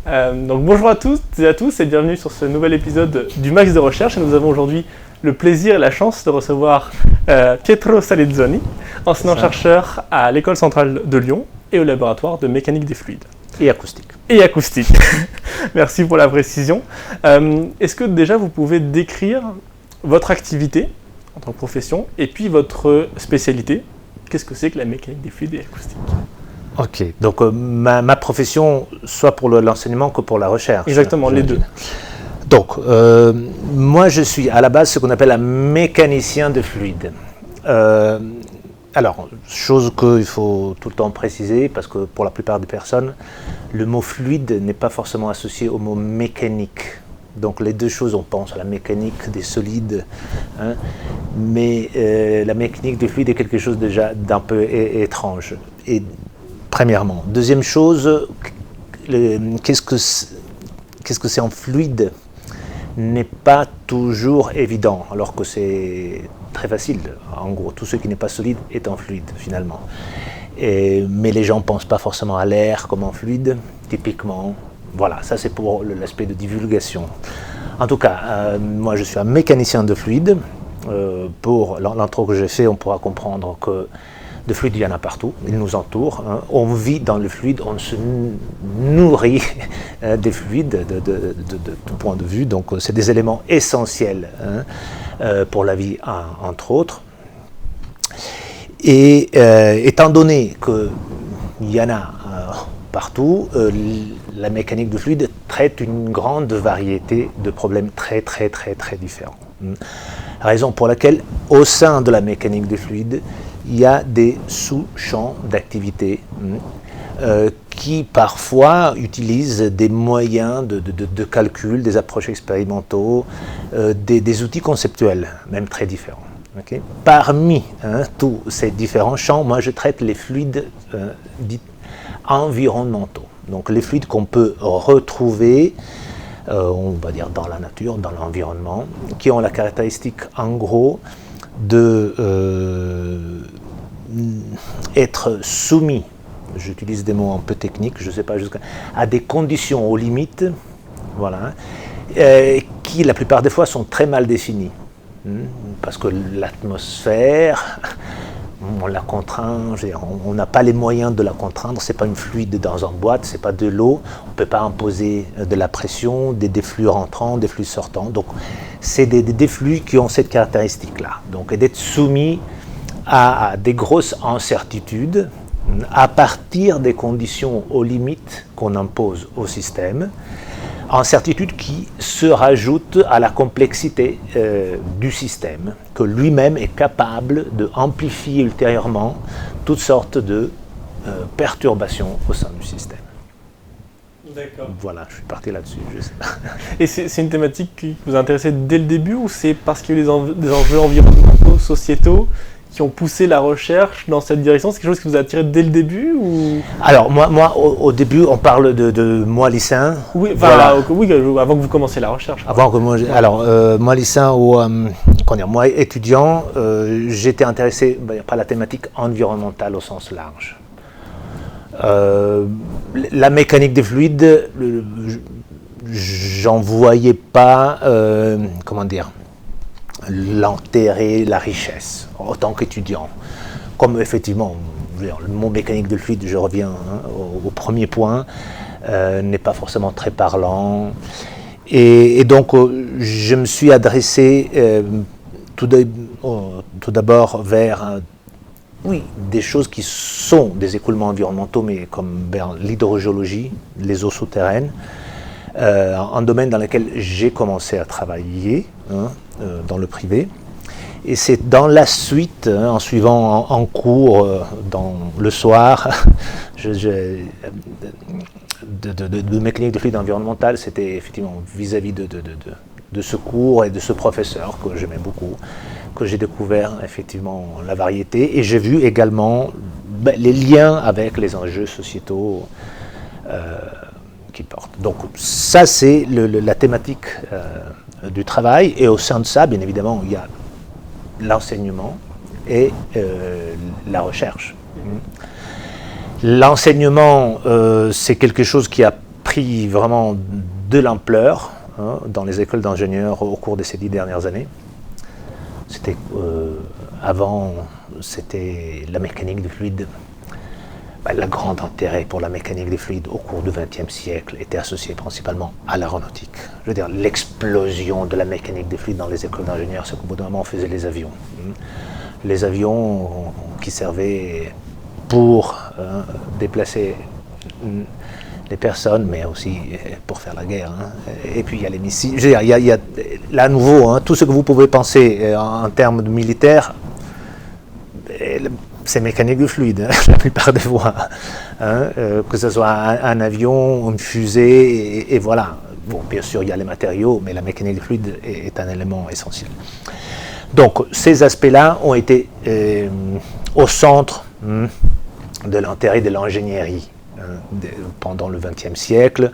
Donc bonjour à toutes et à tous et bienvenue sur ce nouvel épisode du Max de Recherche. Et nous avons aujourd'hui le plaisir et la chance de recevoir Pietro Salizzoni, enseignant-chercheur à l'École centrale de Lyon et au laboratoire de mécanique des fluides. Et acoustique. Et acoustique. Merci pour la précision. Est-ce que déjà vous pouvez décrire votre activité en tant que profession et puis votre spécialité? Qu'est-ce que c'est que la mécanique des fluides et acoustique? Ok, donc ma profession, soit pour l'enseignement que pour la recherche. Exactement, les deux. Donc, moi je suis à la base ce qu'on appelle un mécanicien de fluide. Alors, chose qu'il faut tout le temps préciser, parce que pour la plupart des personnes, le mot fluide n'est pas forcément associé au mot mécanique. Donc les deux choses, on pense à la mécanique des solides, hein, mais la mécanique des fluides est quelque chose déjà d'un peu étrange. Et premièrement. Deuxième chose, qu'est-ce que c'est en fluide n'est pas toujours évident, alors que c'est très facile. En gros, tout ce qui n'est pas solide est en fluide, finalement. Mais les gens ne pensent pas forcément à l'air comme en fluide, typiquement. Voilà, ça c'est pour l'aspect de divulgation. En tout cas, moi je suis un mécanicien de fluide. Pour l'intro que j'ai fait, on pourra comprendre que de fluide, il y en a partout, il nous entoure. Hein. On vit dans le fluide, on se nourrit des fluides de tout point de vue. Donc, c'est des éléments essentiels pour la vie, entre autres. Et étant donné qu'il y en a partout, la mécanique du fluide traite une grande variété de problèmes très différents. Raison pour laquelle, au sein de la mécanique du fluide, il y a des sous-champs d'activité qui parfois utilisent des moyens de calcul, des approches expérimentaux, des outils conceptuels, même très différents. Okay. Parmi tous ces différents champs, moi je traite les fluides dits environnementaux. Donc les fluides qu'on peut retrouver, on va dire dans la nature, dans l'environnement, qui ont la caractéristique en gros de être soumis, j'utilise des mots un peu techniques, je ne sais pas à des conditions aux limites, voilà, qui la plupart des fois sont très mal définies, parce que l'atmosphère, on la contraint, on n'a pas les moyens de la contraindre, c'est pas une fluide dans une boîte, c'est pas de l'eau, on peut pas imposer de la pression, des flux rentrants, des flux sortants, donc c'est des flux qui ont cette caractéristique-là, donc d'être soumis à des grosses incertitudes à partir des conditions aux limites qu'on impose au système, incertitudes qui se rajoutent à la complexité du système, que lui-même est capable d'amplifier ultérieurement toutes sortes de perturbations au sein du système. D'accord. Voilà, je suis parti là-dessus. Et c'est une thématique qui vous intéressait dès le début ou c'est parce qu'il y a eu des enjeux environnementaux, sociétaux qui ont poussé la recherche dans cette direction? C'est quelque chose qui vous a attiré dès le début ou... Alors, moi au début, on parle de moi lycéen. Oui, voilà. Oui, avant que vous commenciez la recherche. Avant que moi... Alors, moi lycéen ou... moi étudiant, j'étais intéressé par la thématique environnementale au sens large. La mécanique des fluides, j'en voyais pas... l'intérêt, la richesse, en tant qu'étudiant. Comme effectivement, le mot mécanique de fluide, je reviens au premier point, n'est pas forcément très parlant. Et donc, je me suis adressé tout d'abord vers des choses qui sont des écoulements environnementaux, mais comme l'hydrogéologie, les eaux souterraines, un domaine dans lequel j'ai commencé à travailler, dans le privé. Et c'est dans la suite, en suivant en cours, le soir, de mécanique de fluide environnementale, c'était effectivement vis-à-vis de ce cours et de ce professeur que j'aimais beaucoup, que j'ai découvert effectivement la variété. Et j'ai vu également les liens avec les enjeux sociétaux qui portent. Donc ça, c'est la thématique du travail, et au sein de ça, bien évidemment, il y a l'enseignement et la recherche. L'enseignement, c'est quelque chose qui a pris pris vraiment de l'ampleur dans les écoles d'ingénieurs au cours de ces 10 dernières années. Avant, c'était la mécanique des fluides. Le grand intérêt pour la mécanique des fluides au cours du XXe siècle était associé principalement à l'aéronautique. Je veux dire, l'explosion de la mécanique des fluides dans les écoles d'ingénieurs, c'est qu'au bout d'un moment, on faisait les avions. Les avions qui servaient pour déplacer les personnes, mais aussi pour faire la guerre. Et puis il y a les missiles. Je veux dire, il y a là à nouveau, tout ce que vous pouvez penser en termes de militaire, c'est mécanique de fluide, la plupart des fois. Que ce soit un avion, une fusée, et voilà. Bon, bien sûr, il y a les matériaux, mais la mécanique de fluide est un élément essentiel. Donc, ces aspects-là ont été au centre de l'intérêt de l'ingénierie pendant le XXe siècle.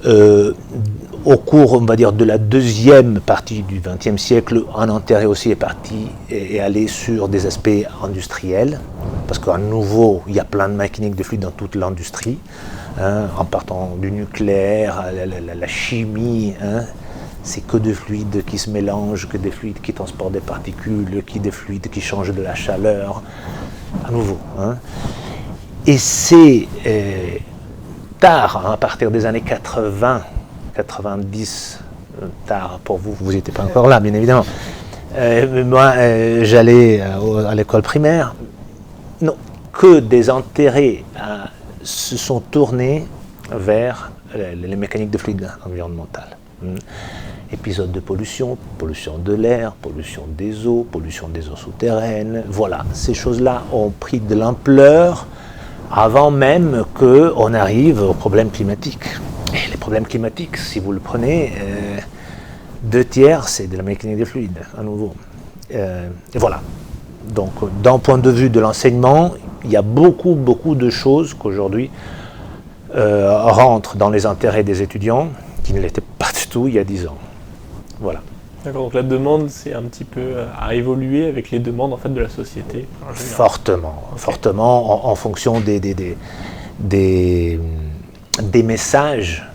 Au cours, on va dire, de la deuxième partie du XXe siècle, un intérêt aussi est allé sur des aspects industriels, parce qu'à nouveau, il y a plein de mécaniques de fluide dans toute l'industrie, en partant du nucléaire, la chimie, c'est que des fluides qui se mélangent, que des fluides qui transportent des particules, des fluides qui changent de la chaleur, à nouveau. Et c'est tard, à partir des années 80, 90, tard pour vous, vous n'étiez pas encore là, bien évidemment. Moi, j'allais à l'école primaire. Non, que des intérêts se sont tournés vers les mécaniques de fluide environnementales. Épisode de pollution, pollution de l'air, pollution des eaux souterraines. Voilà, ces choses-là ont pris de l'ampleur avant même qu'on arrive aux problèmes climatiques. Et les problèmes climatiques, si vous le prenez, 2/3, c'est de la mécanique des fluides, à nouveau. Et voilà. Donc, d'un point de vue de l'enseignement, il y a beaucoup de choses qu'aujourd'hui rentrent dans les intérêts des étudiants, qui ne l'étaient pas du tout il y a 10 ans. Voilà. D'accord, donc la demande, c'est un petit peu à évoluer avec les demandes en fait, de la société. Fortement, okay. Fortement en fonction des messages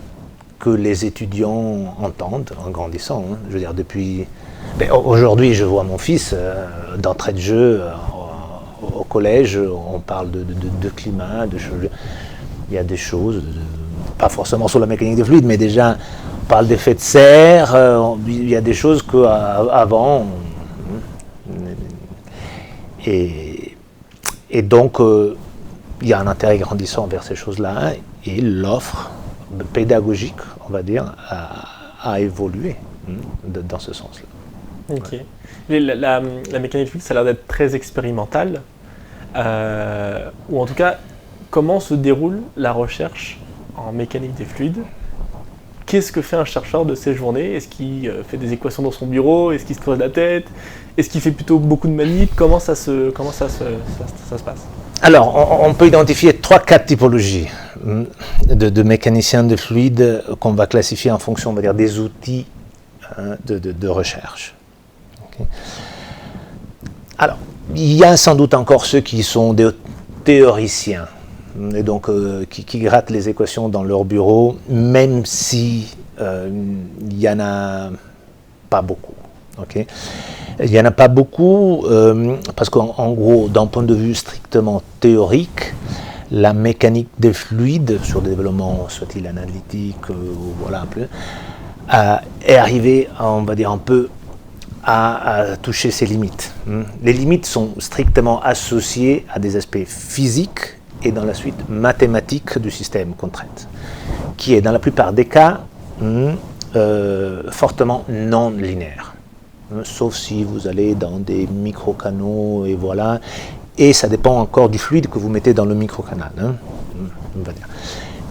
que les étudiants entendent en grandissant. Je veux dire, depuis... aujourd'hui, je vois mon fils, d'entrée de jeu, au collège, on parle de climat, de choses. Il y a des choses, pas forcément sur la mécanique des fluides, mais déjà, on parle d'effet de serre, il y a des choses qu'avant... Et donc, il y a un intérêt grandissant vers ces choses-là, et l'offre pédagogique, on va dire, a évolué dans ce sens-là. Ok. Ouais. La mécanique fluide, ça a l'air d'être très expérimental, ou en tout cas, comment se déroule la recherche en mécanique des fluides? Qu'est-ce que fait un chercheur de ces journées? Est-ce qu'il fait des équations dans son bureau? Est-ce qu'il se creuse la tête? Est-ce qu'il fait plutôt beaucoup de manips? Comment ça se passe? Alors, on peut identifier 3-4 typologies de mécaniciens de fluides qu'on va classifier en fonction, on va dire, des outils de recherche. Okay. Alors, il y a sans doute encore ceux qui sont des théoriciens, et donc qui grattent les équations dans leur bureau, même si il n'y en a pas beaucoup. Okay. Il n'y en a pas beaucoup parce qu'en gros, d'un point de vue strictement théorique, la mécanique des fluides, sur des développements, soit-il analytiques, voilà, est arrivée, on va dire, un peu à toucher ses limites. Les limites sont strictement associées à des aspects physiques et dans la suite mathématique du système qu'on traite, qui est dans la plupart des cas fortement non linéaire. Sauf si vous allez dans des micro-canaux et voilà, et ça dépend encore du fluide que vous mettez dans le micro-canal. On va dire.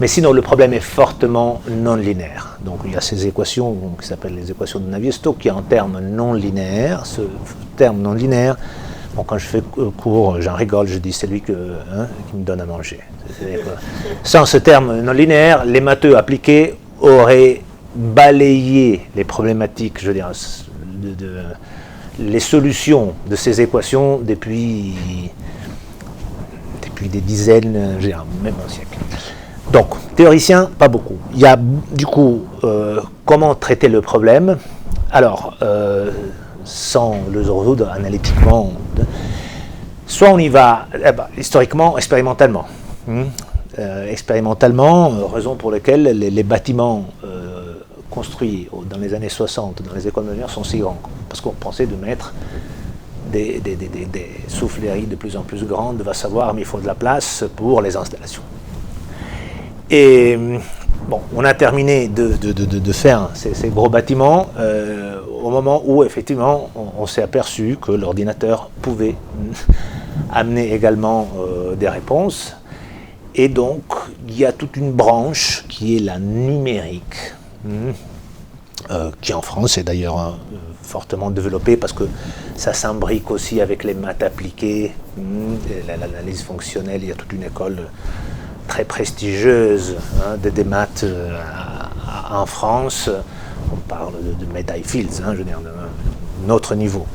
Mais sinon, le problème est fortement non linéaire. Donc il y a ces équations qui s'appellent les équations de Navier-Stokes, qui est un terme non linéaire. Ce terme non linéaire, bon, quand je fais cours, j'en rigole, je dis c'est lui qui me donne à manger. Sans ce terme non linéaire, les matheux appliqués auraient balayé les problématiques, je veux dire, les solutions de ces équations depuis des dizaines, même un siècle. Donc, théoricien, pas beaucoup. Il y a du coup comment traiter le problème. Alors, sans le résoudre analytiquement, soit on y va historiquement, expérimentalement. Expérimentalement, raison pour laquelle les bâtiments construits dans les années 60 dans les écoles d'ingénieurs sont si grands. Parce qu'on pensait de mettre des souffleries de plus en plus grandes, va savoir, mais il faut de la place pour les installations. Et bon, on a terminé de faire ces gros bâtiments au moment où effectivement on s'est aperçu que l'ordinateur pouvait amener également des réponses. Et donc il y a toute une branche qui est la numérique, qui en France est d'ailleurs fortement développée parce que ça s'imbrique aussi avec les maths appliquées, l'analyse fonctionnelle. Il y a toute une école très prestigieuse des maths en France. On parle de médaille Fields, je veux dire, d'un autre niveau.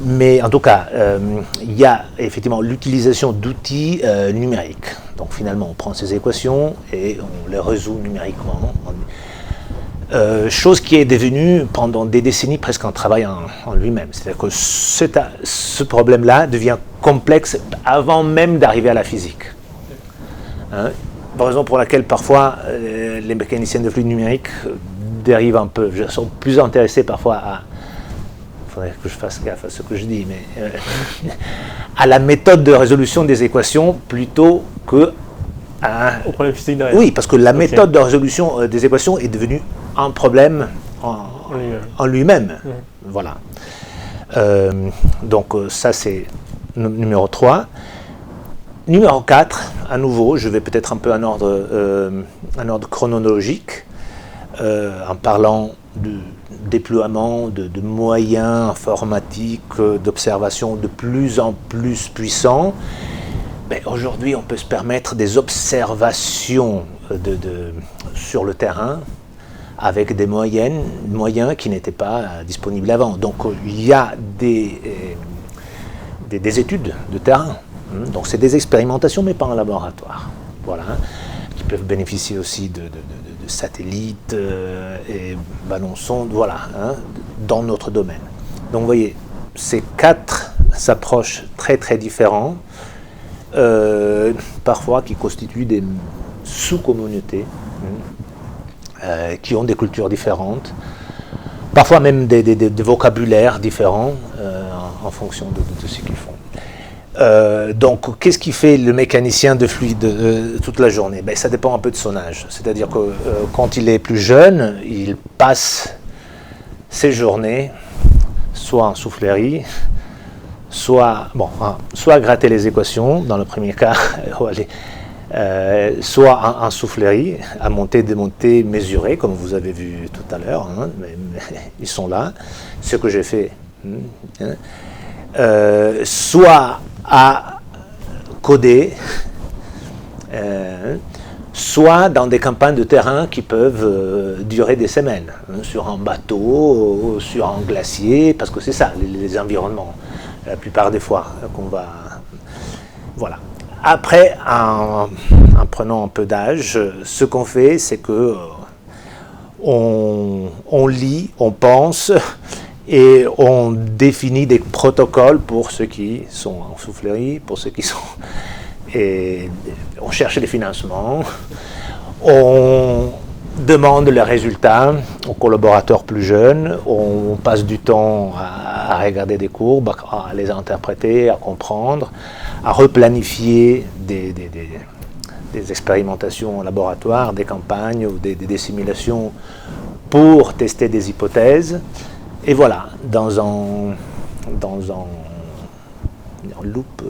Mais en tout cas, il y a effectivement l'utilisation d'outils numériques. Donc finalement, on prend ces équations et on les résout numériquement. Chose qui est devenue pendant des décennies presque un travail en lui-même. C'est-à-dire que ce problème-là devient complexe avant même d'arriver à la physique. Raison pour laquelle parfois les mécaniciens de fluides numériques dérivent un peu, sont plus intéressés parfois à, il faudrait que je fasse gaffe à ce que je dis, mais à la méthode de résolution des équations plutôt que au problème physique derrière. Oui, parce que la méthode de résolution des équations est devenue un problème en lui-même. Voilà. Donc ça c'est numéro 3. Numéro 4, à nouveau, je vais peut-être un peu en ordre chronologique, en parlant de déploiement de moyens informatiques, d'observation de plus en plus puissants. Mais aujourd'hui, on peut se permettre des observations sur le terrain avec des moyens qui n'étaient pas disponibles avant. Donc il y a des études de terrain. Donc c'est des expérimentations, mais pas en laboratoire. Voilà, qui peuvent bénéficier aussi de satellites et ballons sondes, voilà, dans notre domaine. Donc vous voyez, ces 4 approches très très différentes, parfois qui constituent des sous-communautés, qui ont des cultures différentes, parfois même des vocabulaires différents en fonction de ce qu'ils font. Donc, qu'est-ce qui fait le mécanicien de fluide toute la journée? Ça dépend un peu de son âge. C'est-à-dire que quand il est plus jeune, il passe ses journées soit en soufflerie, soit à gratter les équations, dans le premier cas, soit en soufflerie, à monter, démonter, mesurer, comme vous avez vu tout à l'heure. Mais ils sont là. Ce que j'ai fait. Soit à coder, soit dans des campagnes de terrain qui peuvent durer des semaines, sur un bateau, sur un glacier, parce que c'est ça, les environnements, la plupart des fois, qu'on va... Voilà. Après, en prenant un peu d'âge, ce qu'on fait, c'est que on lit, on pense, et on définit des protocoles pour ceux qui sont en soufflerie, pour ceux qui sont... Et on cherche des financements, on demande les résultats aux collaborateurs plus jeunes, on passe du temps à regarder des courbes, à les interpréter, à comprendre, à replanifier des expérimentations en laboratoire, des campagnes ou des simulations pour tester des hypothèses. Et voilà, dans un loop.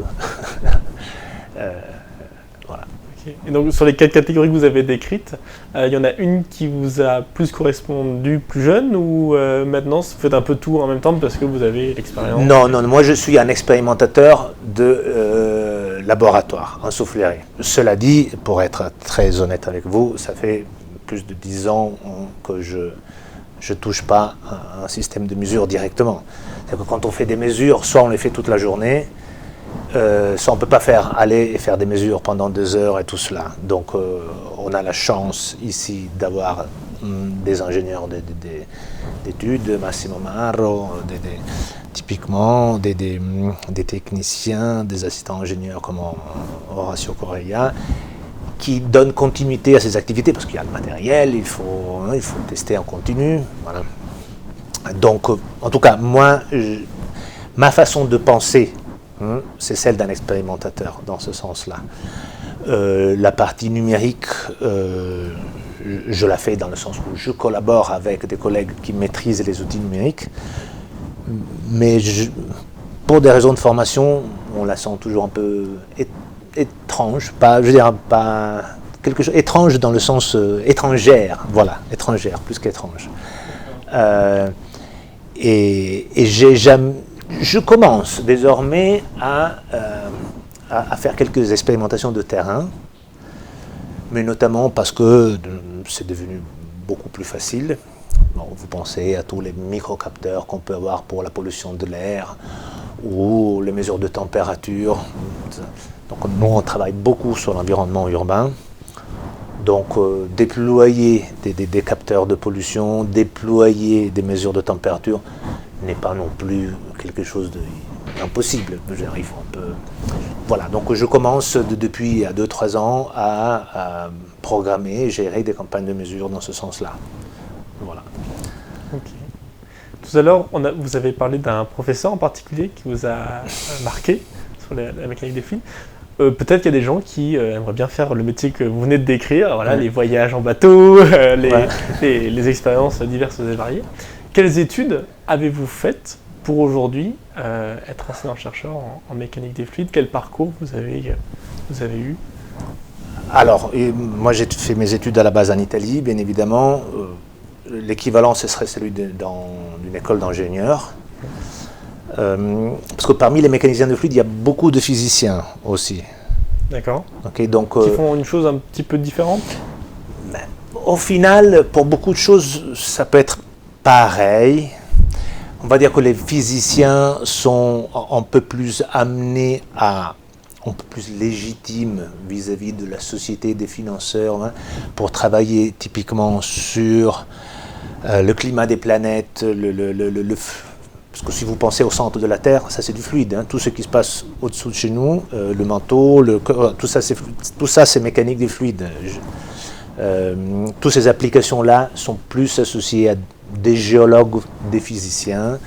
Voilà. Okay. Et donc sur les 4 catégories que vous avez décrites, il y en a une qui vous a plus correspondu plus jeune ou maintenant vous faites un peu tout en même temps parce que vous avez l'expérience? Non, moi je suis un expérimentateur de laboratoire, en soufflerie. Cela dit, pour être très honnête avec vous, ça fait plus de 10 ans que je ne touche pas à un système de mesure directement. C'est-à-dire que quand on fait des mesures, soit on les fait toute la journée, Ça, on ne peut pas aller et faire des mesures pendant 2 heures et tout cela. Donc, on a la chance ici d'avoir des ingénieurs d'études, Massimo Marro, typiquement des techniciens, des assistants ingénieurs comme Horacio Correia, qui donnent continuité à ces activités parce qu'il y a le matériel, il faut tester en continu. Voilà. Donc, en tout cas, moi, ma façon de penser, c'est celle d'un expérimentateur dans ce sens-là. La partie numérique, je la fais dans le sens où je collabore avec des collègues qui maîtrisent les outils numériques, mais pour des raisons de formation, on la sent toujours un peu étrange, pas quelque chose étrange dans le sens étrangère, voilà, étrangère plus qu'étrange. Et je commence désormais à faire quelques expérimentations de terrain, mais notamment parce que c'est devenu beaucoup plus facile. Bon, vous pensez à tous les microcapteurs qu'on peut avoir pour la pollution de l'air ou les mesures de température. Donc nous, on travaille beaucoup sur l'environnement urbain. Donc déployer des capteurs de pollution, déployer des mesures de température n'est pas non plus quelque chose d'impossible. Il faut un peu... Voilà, donc je commence depuis 2-3 ans à programmer, gérer des campagnes de mesure dans ce sens-là. Voilà. Okay. Tout à l'heure, vous avez parlé d'un professeur en particulier qui vous a marqué sur la mécanique des fluides. Peut-être qu'il y a des gens qui aimeraient bien faire le métier que vous venez de décrire, voilà, les voyages en bateau, les expériences diverses et variées. Quelles études avez-vous faites pour aujourd'hui être enseignant-chercheur en mécanique des fluides? Quel parcours vous avez eu? Alors, moi j'ai fait mes études à la base en Italie, bien évidemment. L'équivalent, ce serait celui d'une école d'ingénieurs. Parce que parmi les mécaniciens de fluide, il y a beaucoup de physiciens aussi. D'accord. Okay, donc, qui font une chose un petit peu différente? Au final, pour beaucoup de choses, ça peut être pareil. On va dire que les physiciens sont un peu plus amenés un peu plus légitimes vis-à-vis de la société des financeurs, pour travailler typiquement sur le climat des planètes, parce que si vous pensez au centre de la Terre, ça c'est du fluide. Tout ce qui se passe au-dessous de chez nous, le manteau, tout ça c'est mécanique des fluides. Toutes ces applications-là sont plus associées à des géologues, des physiciens.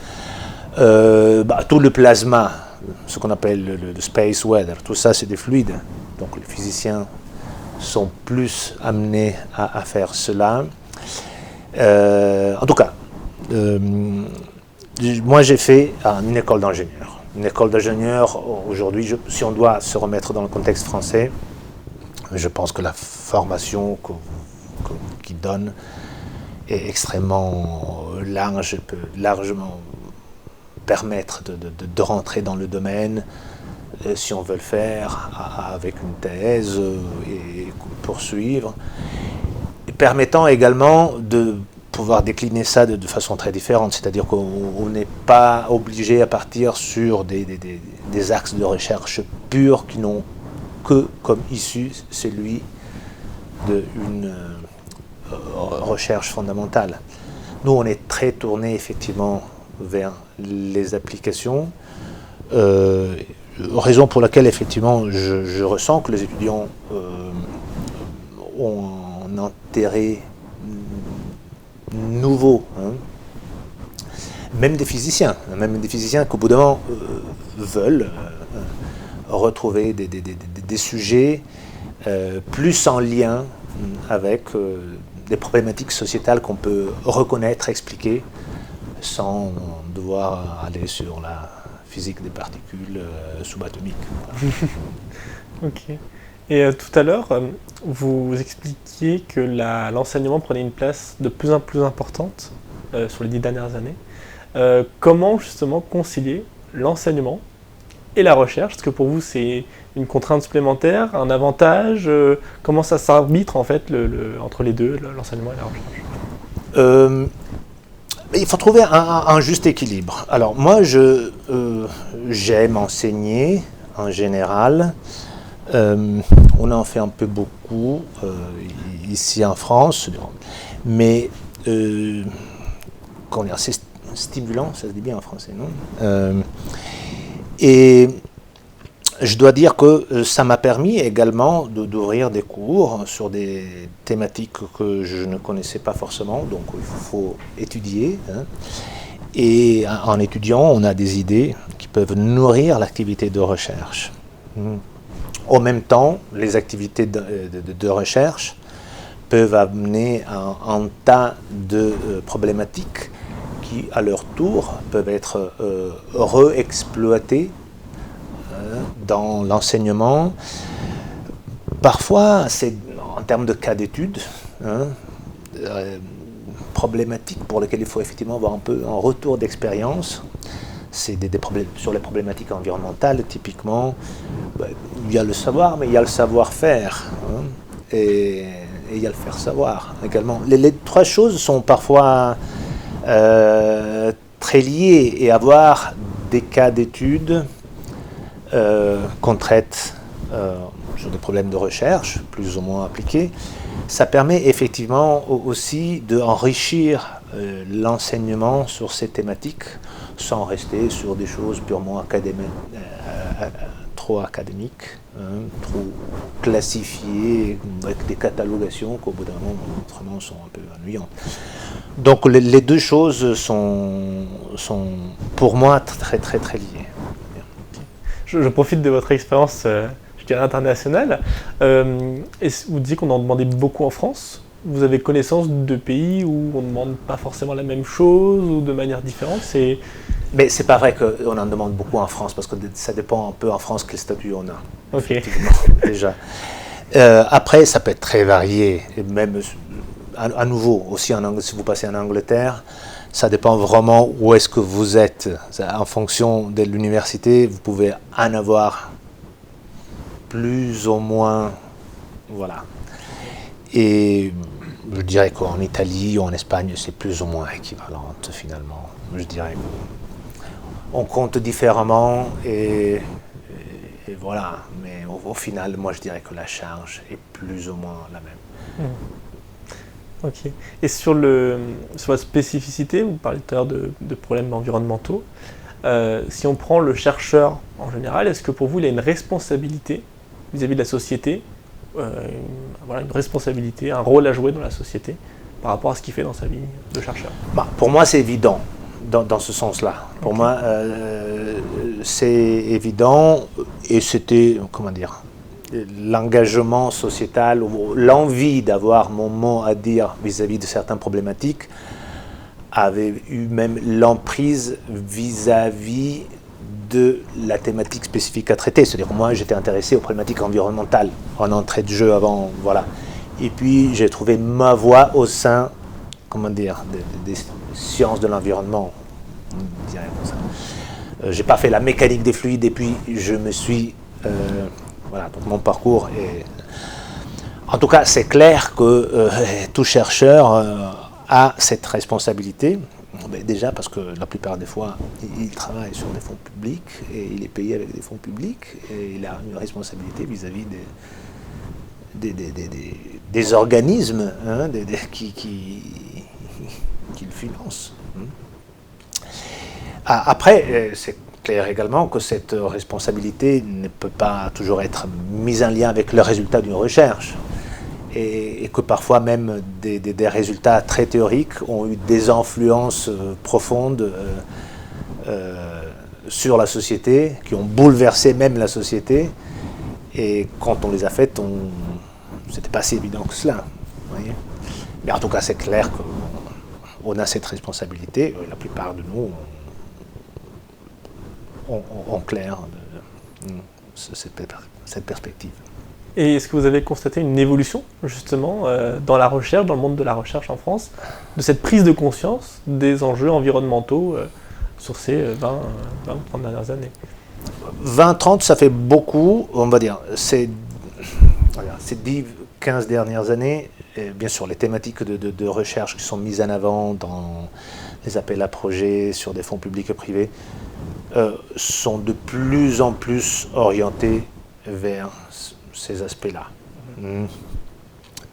Tout le plasma, ce qu'on appelle le space weather, tout ça c'est des fluides. Donc les physiciens sont plus amenés à faire cela. En tout cas, moi j'ai fait une école d'ingénieur. Une école d'ingénieur, aujourd'hui, si on doit se remettre dans le contexte français, je pense que la formation qu'ils donnent est extrêmement large, peut largement permettre de rentrer dans le domaine, si on veut le faire, avec une thèse et poursuivre, et permettant également de pouvoir décliner ça de façon très différente, c'est-à-dire qu'on n'est pas obligé à partir sur des axes de recherche purs qui n'ont que comme issue celui d'une recherche fondamentale. Nous, on est très tourné effectivement vers les applications, raison pour laquelle effectivement je ressens que les étudiants ont un intérêt nouveau, même des physiciens qu'au bout d'un moment veulent retrouver des sujets plus en lien avec des problématiques sociétales qu'on peut reconnaître, expliquer, sans devoir aller sur la physique des particules subatomiques. Ok. Et tout à l'heure, vous expliquiez que l'enseignement prenait une place de plus en plus importante sur les 10 dernières années. Comment justement concilier l'enseignement et la recherche? Est-ce que pour vous c'est une contrainte supplémentaire, un avantage? Comment ça s'arbitre en fait entre les deux, l'enseignement et la recherche? Il faut trouver un juste équilibre. Alors moi j'aime enseigner, en général. On en fait un peu beaucoup ici en France, mais c'est stimulant, ça se dit bien en français, non? Et je dois dire que ça m'a permis également d'ouvrir des cours sur des thématiques que je ne connaissais pas forcément, donc il faut étudier. Hein. Et en étudiant, on a des idées qui peuvent nourrir l'activité de recherche. En même temps, les activités de recherche peuvent amener un tas de problématiques qui, à leur tour, peuvent être réexploitées dans l'enseignement. Parfois, c'est en termes de cas d'études, problématiques pour lesquelles il faut effectivement avoir un peu un retour d'expérience. C'est des problèmes sur les problématiques environnementales, typiquement. Il y a le savoir, mais il y a le savoir-faire. Et il y a le faire savoir également. Les trois choses sont parfois très liées, et avoir des cas d'études qu'on traite sur des problèmes de recherche, plus ou moins appliqués, ça permet effectivement aussi d'enrichir l'enseignement sur ces thématiques sans rester sur des choses purement académiques, trop académiques, trop classifiées, avec des catalogations qu'au bout d'un moment, autrement, sont un peu ennuyantes. Donc les deux choses sont pour moi très très très liées. Je profite de votre expérience, je dirais, internationale. Et vous disiez qu'on en demandait beaucoup en France. Vous avez connaissance de pays où on ne demande pas forcément la même chose ou de manière différente? Mais c'est pas vrai qu'on en demande beaucoup en France, parce que ça dépend un peu en France quel statut on a. Ok. Déjà. Après, ça peut être très varié. Et même, à nouveau, aussi si vous passez en Angleterre, ça dépend vraiment où est-ce que vous êtes. En fonction de l'université, vous pouvez en avoir plus ou moins. Voilà. Et je dirais qu'en Italie ou en Espagne, c'est plus ou moins équivalent, finalement. Je dirais qu'on compte différemment et voilà. Mais au final, moi, je dirais que la charge est plus ou moins la même. Ok. Et sur la spécificité, vous parlez tout à l'heure de problèmes environnementaux. Si on prend le chercheur en général, est-ce que pour vous, il a une responsabilité vis-à-vis de la société, une responsabilité, un rôle à jouer dans la société par rapport à ce qu'il fait dans sa vie de chercheur? Pour moi, c'est évident dans ce sens-là. Pour moi, c'est évident, et c'était, comment dire, l'engagement sociétal, ou l'envie d'avoir mon mot à dire vis-à-vis de certaines problématiques avait eu même l'emprise vis-à-vis de la thématique spécifique à traiter. C'est-à-dire que moi, j'étais intéressé aux problématiques environnementales en entrée de jeu avant, voilà. Et puis, j'ai trouvé ma voie au sein, comment dire, des sciences de l'environnement, on dirait comme ça. J'ai pas fait la mécanique des fluides, et puis je me suis... voilà, donc mon parcours est... En tout cas, c'est clair que tout chercheur a cette responsabilité. Déjà parce que la plupart des fois, il travaille sur des fonds publics et il est payé avec des fonds publics, et il a une responsabilité vis-à-vis des organismes qui le financent. Après, c'est clair également que cette responsabilité ne peut pas toujours être mise en lien avec le résultat d'une recherche. Et que parfois même des résultats très théoriques ont eu des influences profondes sur la société, qui ont bouleversé même la société, et quand on les a faites, c'était pas si évident que cela. Vous voyez. Mais en tout cas, c'est clair qu'on a cette responsabilité, et la plupart de nous ont clair cette perspective. Et est-ce que vous avez constaté une évolution, justement, dans la recherche, dans le monde de la recherche en France, de cette prise de conscience des enjeux environnementaux sur ces 20 ou 30 dernières années? 20-30, ça fait beaucoup, on va dire. Ces 10-15 dernières années, bien sûr, les thématiques de recherche qui sont mises en avant dans les appels à projets sur des fonds publics et privés sont de plus en plus orientées vers ces aspects-là.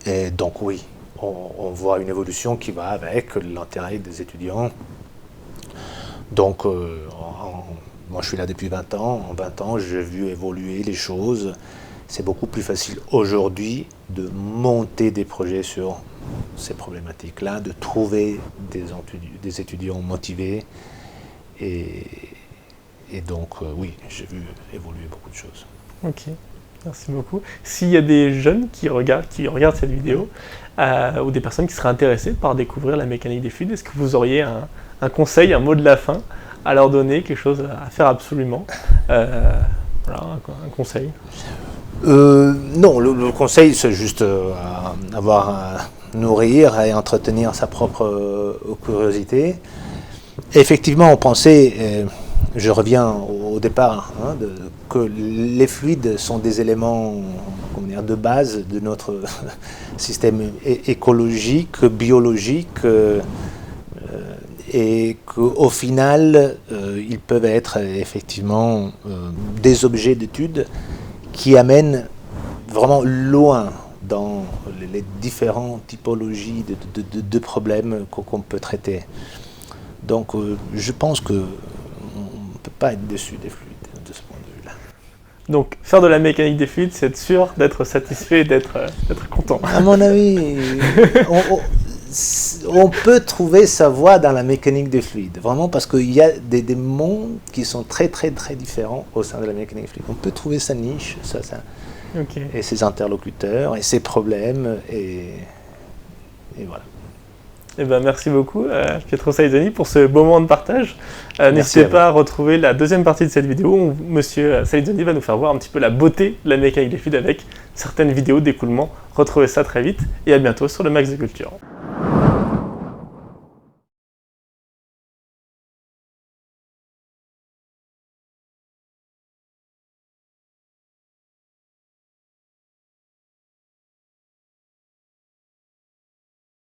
Et donc oui, on voit une évolution qui va avec l'intérêt des étudiants. Donc moi je suis là depuis 20 ans, en 20 ans j'ai vu évoluer les choses. C'est beaucoup plus facile aujourd'hui de monter des projets sur ces problématiques-là, de trouver des étudiants motivés. Et donc, oui, j'ai vu évoluer beaucoup de choses. Ok, merci beaucoup. S'il y a des jeunes qui regardent cette vidéo, ou des personnes qui seraient intéressées par découvrir la mécanique des fluides, est-ce que vous auriez un conseil, un mot de la fin à leur donner, quelque chose à faire absolument voilà, un conseil. Non, le conseil, c'est juste avoir à nourrir et entretenir sa propre curiosité. Effectivement, on pensait, je reviens au départ, que les fluides sont des éléments de base de notre système écologique, biologique, et qu'au final, ils peuvent être effectivement des objets d'étude qui amènent vraiment loin dans les différentes typologies de problèmes qu'on peut traiter. Donc je pense qu'on ne peut pas être déçu des fluides de ce point de vue-là. Donc faire de la mécanique des fluides, c'est être sûr d'être satisfait, d'être content. À mon avis, on peut trouver sa voie dans la mécanique des fluides, vraiment parce qu'il y a des mondes qui sont très très très différents au sein de la mécanique des fluides. On peut trouver sa niche, Okay. Et ses interlocuteurs, et ses problèmes, et voilà. Eh ben, merci beaucoup Pietro Salizzoni pour ce beau moment de partage. N'hésitez pas à retrouver la deuxième partie de cette vidéo où Monsieur Salizzoni va nous faire voir un petit peu la beauté de la mécanique des fluides avec certaines vidéos d'écoulement. Retrouvez ça très vite et à bientôt sur le Max de Culture.